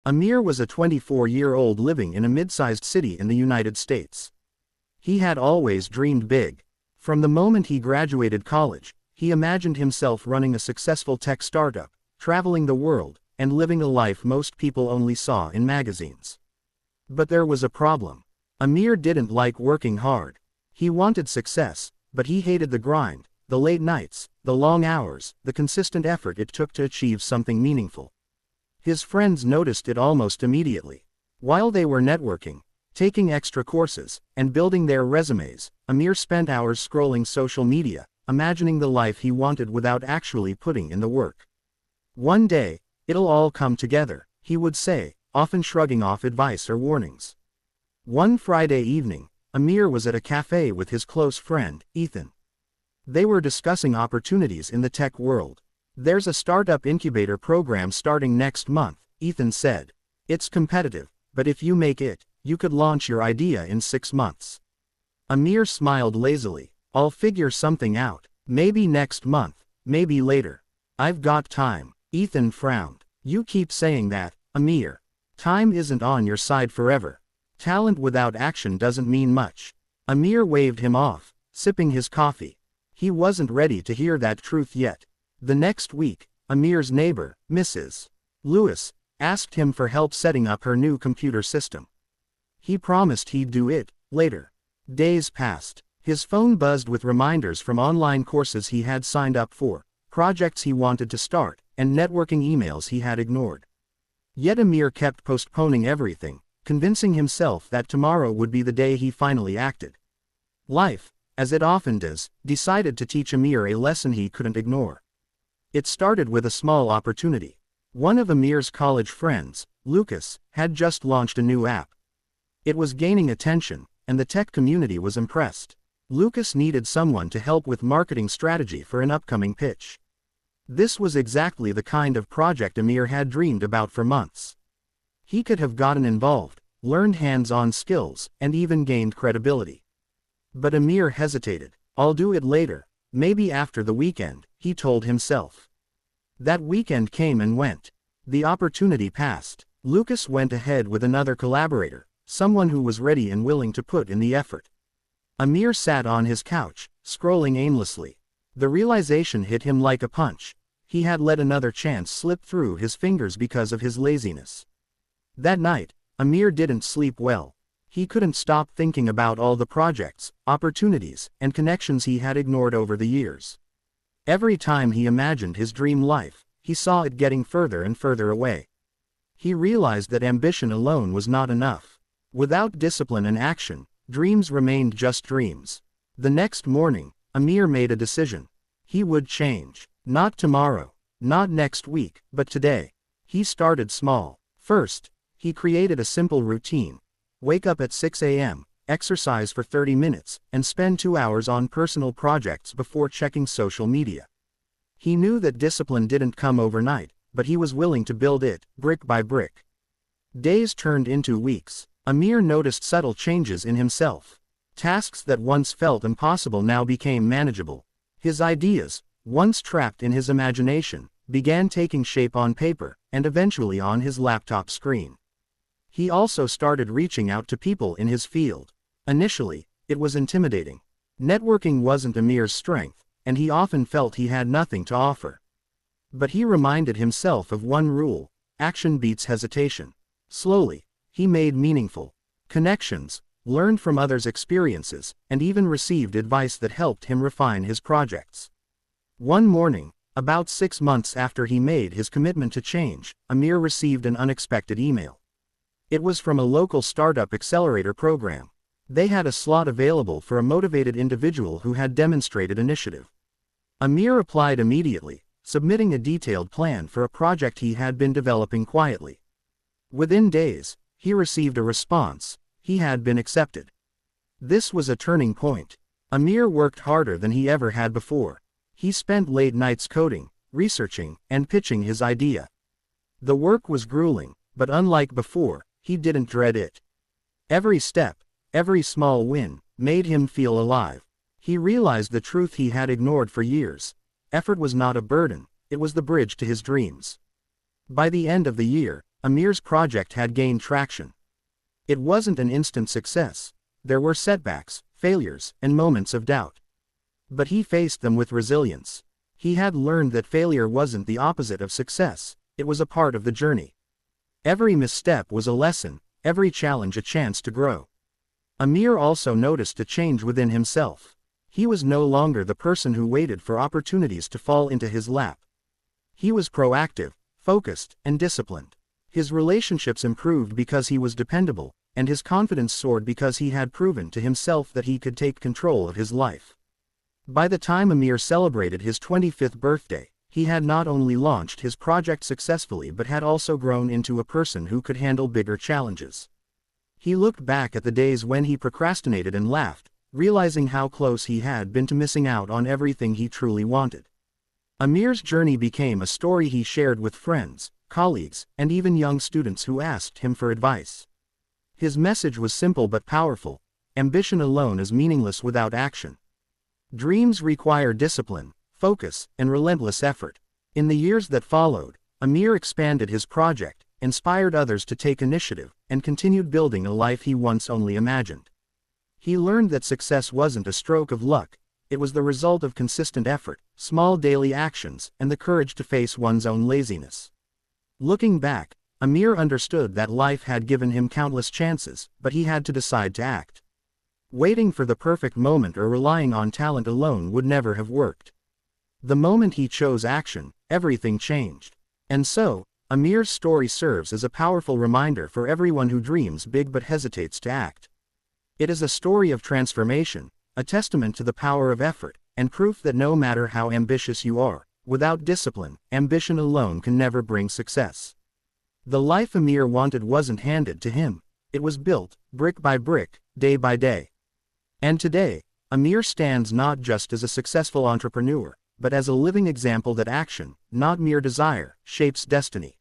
Amir was a 24-year-old living in a mid-sized city in the United States. He had always dreamed big. From the moment he graduated college, he imagined himself running a successful tech startup, traveling the world, and living a life most people only saw in magazines. But there was a problem. Amir didn't like working hard. He wanted success, but he hated the grind, the late nights, the long hours, the consistent effort it took to achieve something meaningful. His friends noticed it almost immediately. While they were networking, taking extra courses, and building their resumes, Amir spent hours scrolling social media, imagining the life he wanted without actually putting in the work. One day, "It'll all come together," he would say, often shrugging off advice or warnings. One Friday evening, Amir was at a cafe with his close friend, Ethan. They were discussing opportunities in the tech world. "There's a startup incubator program starting next month," Ethan said. "It's competitive, but if you make it, you could launch your idea in 6 months." Amir smiled lazily. "I'll figure something out. Maybe next month, maybe later. I've got time." Ethan frowned. "You keep saying that, Amir. Time isn't on your side forever. Talent without action doesn't mean much." Amir waved him off, sipping his coffee. He wasn't ready to hear that truth yet. The next week, Amir's neighbor, Mrs. Lewis, asked him for help setting up her new computer system. He promised he'd do it later. Days passed. His phone buzzed with reminders from online courses he had signed up for, projects he wanted to start, and networking emails he had ignored. Yet Amir kept postponing everything, convincing himself that tomorrow would be the day he finally acted. Life, as it often does, decided to teach Amir a lesson he couldn't ignore. It started with a small opportunity. One of Amir's college friends, Lucas, had just launched a new app. It was gaining attention, and the tech community was impressed. Lucas needed someone to help with marketing strategy for an upcoming pitch. This was exactly the kind of project Amir had dreamed about for months. He could have gotten involved, learned hands-on skills, and even gained credibility. But Amir hesitated. "I'll do it later, maybe after the weekend," he told himself. That weekend came and went. The opportunity passed. Lucas went ahead with another collaborator, someone who was ready and willing to put in the effort. Amir sat on his couch, scrolling aimlessly. The realization hit him like a punch. He had let another chance slip through his fingers because of his laziness. That night, Amir didn't sleep well. He couldn't stop thinking about all the projects, opportunities, and connections he had ignored over the years. Every time he imagined his dream life, he saw it getting further and further away. He realized that ambition alone was not enough. Without discipline and action, dreams remained just dreams. The next morning, Amir made a decision. He would change. Not tomorrow, not next week, but today. He started small. First, he created a simple routine. Wake up at 6 a.m., exercise for 30 minutes, and spend 2 hours on personal projects before checking social media. He knew that discipline didn't come overnight, but he was willing to build it, brick by brick. Days turned into weeks. Amir noticed subtle changes in himself. Tasks that once felt impossible now became manageable. His ideas, once trapped in his imagination, began taking shape on paper, and eventually on his laptop screen. He also started reaching out to people in his field. Initially, it was intimidating. Networking wasn't Amir's strength, and he often felt he had nothing to offer. But he reminded himself of one rule: action beats hesitation. Slowly, he made meaningful connections, learned from others' experiences, and even received advice that helped him refine his projects. One morning, about 6 months after he made his commitment to change, Amir received an unexpected email. It was from a local startup accelerator program. They had a slot available for a motivated individual who had demonstrated initiative. Amir applied immediately, submitting a detailed plan for a project he had been developing quietly. Within days, he received a response. He had been accepted. This was a turning point. Amir worked harder than he ever had before. He spent late nights coding, researching, and pitching his idea. The work was grueling, but unlike before, he didn't dread it. Every step, every small win, made him feel alive. He realized the truth he had ignored for years. Effort was not a burden, it was the bridge to his dreams. By the end of the year, Amir's project had gained traction. It wasn't an instant success. There were setbacks, failures, and moments of doubt. But he faced them with resilience. He had learned that failure wasn't the opposite of success, it was a part of the journey. Every misstep was a lesson, every challenge a chance to grow. Amir also noticed a change within himself. He was no longer the person who waited for opportunities to fall into his lap. He was proactive, focused, and disciplined. His relationships improved because he was dependable, and his confidence soared because he had proven to himself that he could take control of his life. By the time Amir celebrated his 25th birthday, he had not only launched his project successfully but had also grown into a person who could handle bigger challenges. He looked back at the days when he procrastinated and laughed, realizing how close he had been to missing out on everything he truly wanted. Amir's journey became a story he shared with friends, colleagues, and even young students who asked him for advice. His message was simple but powerful: ambition alone is meaningless without action. Dreams require discipline, focus, and relentless effort. In the years that followed, Amir expanded his project, inspired others to take initiative, and continued building a life he once only imagined. He learned that success wasn't a stroke of luck, it was the result of consistent effort, small daily actions, and the courage to face one's own laziness. Looking back, Amir understood that life had given him countless chances, but he had to decide to act. Waiting for the perfect moment or relying on talent alone would never have worked. The moment he chose action, everything changed. And so, Amir's story serves as a powerful reminder for everyone who dreams big but hesitates to act. It is a story of transformation, a testament to the power of effort, and proof that no matter how ambitious you are, without discipline, ambition alone can never bring success. The life Amir wanted wasn't handed to him, it was built, brick by brick, day by day. And today, Amir stands not just as a successful entrepreneur, but as a living example that action, not mere desire, shapes destiny.